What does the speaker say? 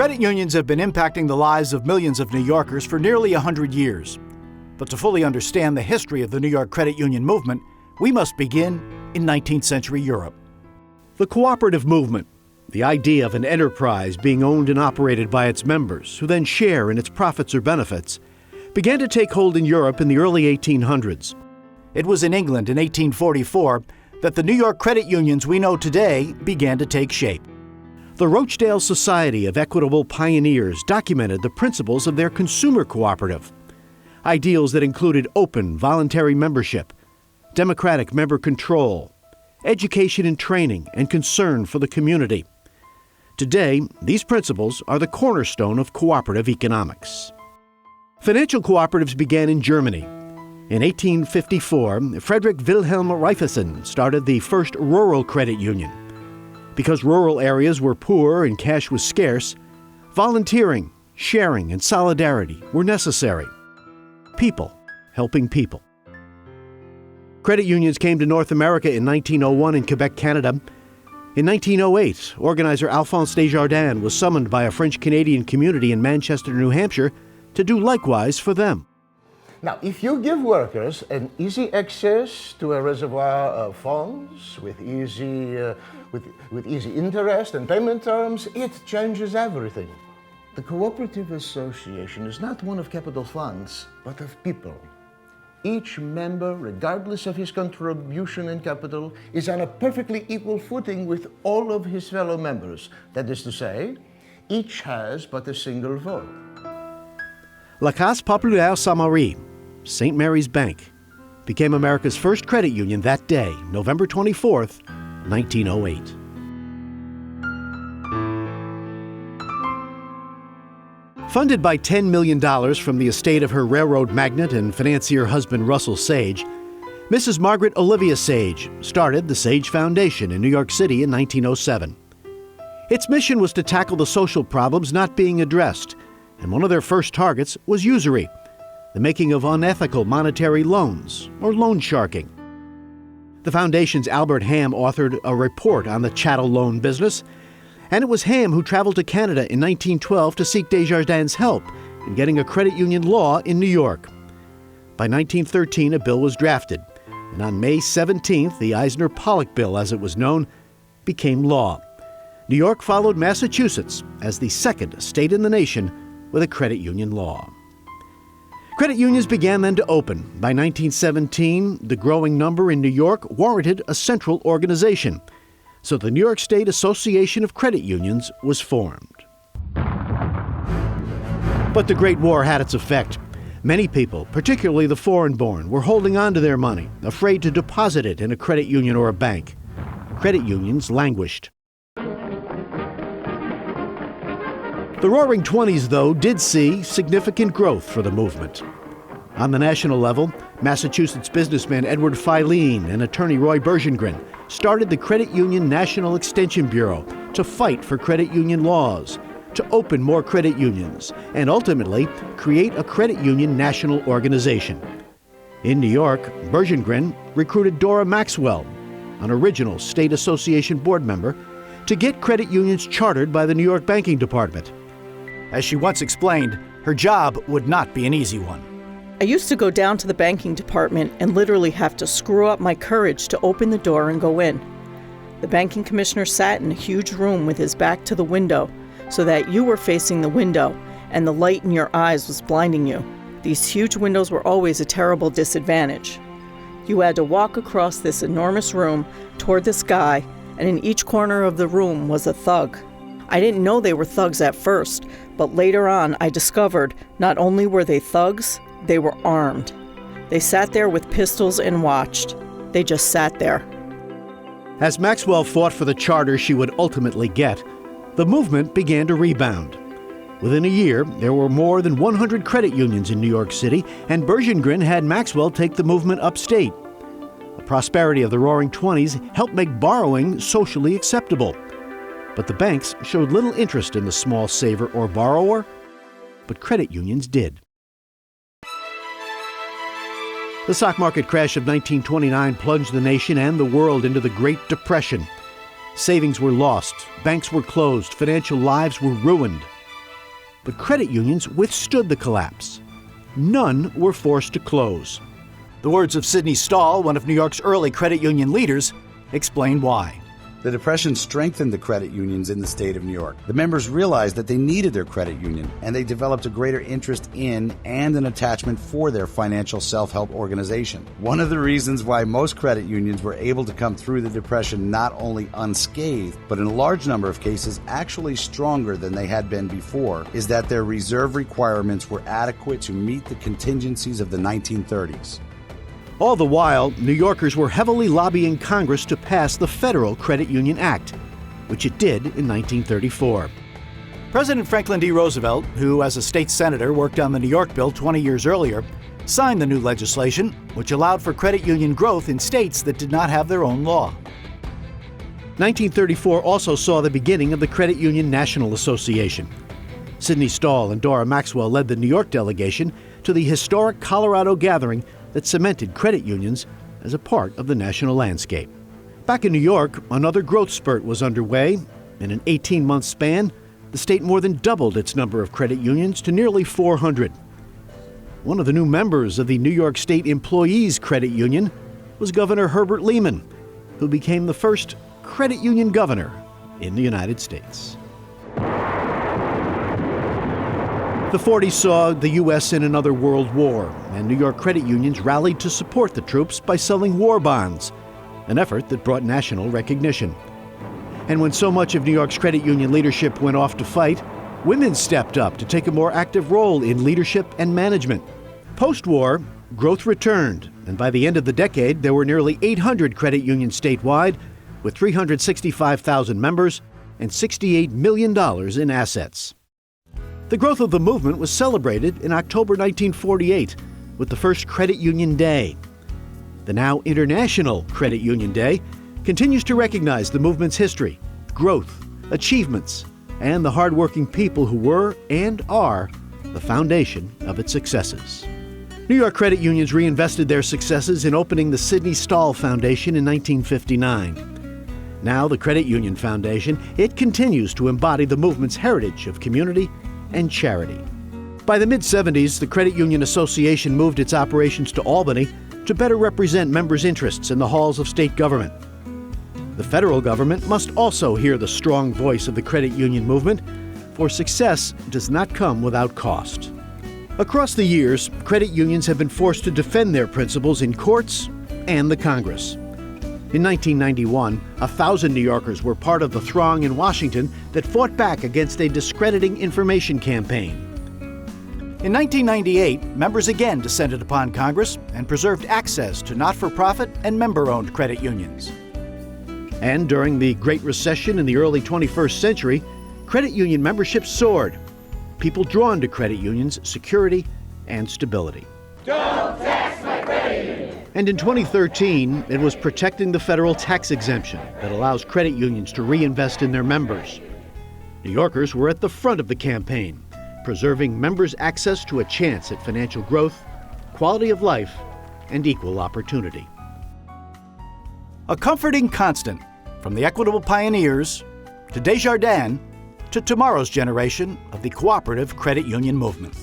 Credit unions have been impacting the lives of millions of New Yorkers for nearly 100 years. But to fully understand the history of the New York credit union movement, we must begin in 19th century Europe. The cooperative movement, the idea of an enterprise being owned and operated by its members, who then share in its profits or benefits, began to take hold in Europe in the early 1800s. It was in England in 1844 that the New York credit unions we know today began to take shape. The Rochdale Society of Equitable Pioneers documented the principles of their consumer cooperative, ideals that included open, voluntary membership, democratic member control, education and training, and concern for the community. Today, these principles are the cornerstone of cooperative economics. Financial cooperatives began in Germany. In 1854, Frederick Wilhelm Raiffeisen started the first rural credit union. Because rural areas were poor and cash was scarce, volunteering, sharing, and solidarity were necessary. People helping people. Credit unions came to North America in 1901 in Quebec, Canada. In 1908, organizer Alphonse Desjardins was summoned by a French-Canadian community in Manchester, New Hampshire, to do likewise for them. Now, if you give workers an easy access to a reservoir of funds with easy interest and payment terms, it changes everything. The cooperative association is not one of capital funds, but of people. Each member, regardless of his contribution in capital, is on a perfectly equal footing with all of his fellow members. That is to say, each has but a single vote. La Caisse Populaire Saint-Marie, St. Mary's Bank, became America's first credit union that day, November 24th, 1908. Funded by $10 million from the estate of her railroad magnate and financier husband Russell Sage, Mrs. Margaret Olivia Sage started the Sage Foundation in New York City in 1907. Its mission was to tackle the social problems not being addressed, and one of their first targets was usury, the making of unethical monetary loans, or loan sharking. The foundation's Albert Ham authored a report on the chattel loan business, and it was Ham who traveled to Canada in 1912 to seek Desjardins' help in getting a credit union law in New York. By 1913, a bill was drafted, and on May 17th, the Eisner-Pollock Bill, as it was known, became law. New York followed Massachusetts as the second state in the nation with a credit union law. Credit unions began then to open. By 1917, the growing number in New York warranted a central organization, so the New York State Association of Credit Unions was formed. But the Great War had its effect. Many people, particularly the foreign-born, were holding on to their money, afraid to deposit it in a credit union or a bank. Credit unions languished. The Roaring '20s, though, did see significant growth for the movement. On the national level, Massachusetts businessman Edward Filene and attorney Roy Bergengren started the Credit Union National Extension Bureau to fight for credit union laws, to open more credit unions, and ultimately create a credit union national organization. In New York, Bergengren recruited Dora Maxwell, an original state association board member, to get credit unions chartered by the New York Banking Department. As she once explained, her job would not be an easy one. I used to go down to the banking department and literally have to screw up my courage to open the door and go in. The banking commissioner sat in a huge room with his back to the window so that you were facing the window and the light in your eyes was blinding you. These huge windows were always a terrible disadvantage. You had to walk across this enormous room toward the sky, and in each corner of the room was a thug. I didn't know they were thugs at first, but later on I discovered not only were they thugs, they were armed. They sat there with pistols and watched. They just sat there. As Maxwell fought for the charter she would ultimately get, the movement began to rebound. Within a year, there were more than 100 credit unions in New York City, and Bergengren had Maxwell take the movement upstate. The prosperity of the Roaring '20s helped make borrowing socially acceptable. But the banks showed little interest in the small saver or borrower, but credit unions did. The stock market crash of 1929 plunged the nation and the world into the Great Depression. Savings were lost, banks were closed, financial lives were ruined. but credit unions withstood the collapse. None were forced to close. The words of Sidney Stahl, one of New York's early credit union leaders, explain why. The Depression strengthened the credit unions in the state of New York. The members realized that they needed their credit union, and they developed a greater interest in and an attachment for their financial self-help organization. One of the reasons why most credit unions were able to come through the Depression not only unscathed, but in a large number of cases actually stronger than they had been before, is that their reserve requirements were adequate to meet the contingencies of the 1930s. All the while, New Yorkers were heavily lobbying Congress to pass the Federal Credit Union Act, which it did in 1934. President Franklin D. Roosevelt, who as a state senator worked on the New York bill 20 years earlier, signed the new legislation, which allowed for credit union growth in states that did not have their own law. 1934 also saw the beginning of the Credit Union National Association. Sidney Stahl and Dora Maxwell led the New York delegation to the historic Colorado gathering that cemented credit unions as a part of the national landscape. Back in New York, another growth spurt was underway. In an 18-month span, the state more than doubled its number of credit unions to nearly 400. One of the new members of the New York State Employees Credit Union was Governor Herbert Lehman, who became the first credit union governor in the United States. The 40s saw the U.S. in another world war, and New York credit unions rallied to support the troops by selling war bonds, an effort that brought national recognition. And when so much of New York's credit union leadership went off to fight, women stepped up to take a more active role in leadership and management. Post-war, growth returned, and by the end of the decade, there were nearly 800 credit unions statewide, with 365,000 members and $68 million in assets. The growth of the movement was celebrated in October 1948 with the first Credit Union Day. The now International Credit Union Day continues to recognize the movement's history, growth, achievements, and the hardworking people who were and are the foundation of its successes. New York credit unions reinvested their successes in opening the Sidney Stahl Foundation in 1959. Now the Credit Union Foundation, it continues to embody the movement's heritage of community and charity. By the mid-70s, the Credit Union Association moved its operations to Albany to better represent members' interests in the halls of state government. The federal government must also hear the strong voice of the credit union movement, for success does not come without cost. Across the years, credit unions have been forced to defend their principles in courts and the Congress. In 1991, 1,000 New Yorkers were part of the throng in Washington that fought back against a discrediting information campaign. In 1998, members again descended upon Congress and preserved access to not-for-profit and member-owned credit unions. And during the Great Recession in the early 21st century, credit union membership soared, people drawn to credit unions' security and stability. Don't tax my credit union! And in 2013, it was protecting the federal tax exemption that allows credit unions to reinvest in their members. New Yorkers were at the front of the campaign, preserving members' access to a chance at financial growth, quality of life, and equal opportunity. A comforting constant, from the Equitable pioneers to Desjardins to tomorrow's generation of the cooperative credit union movement.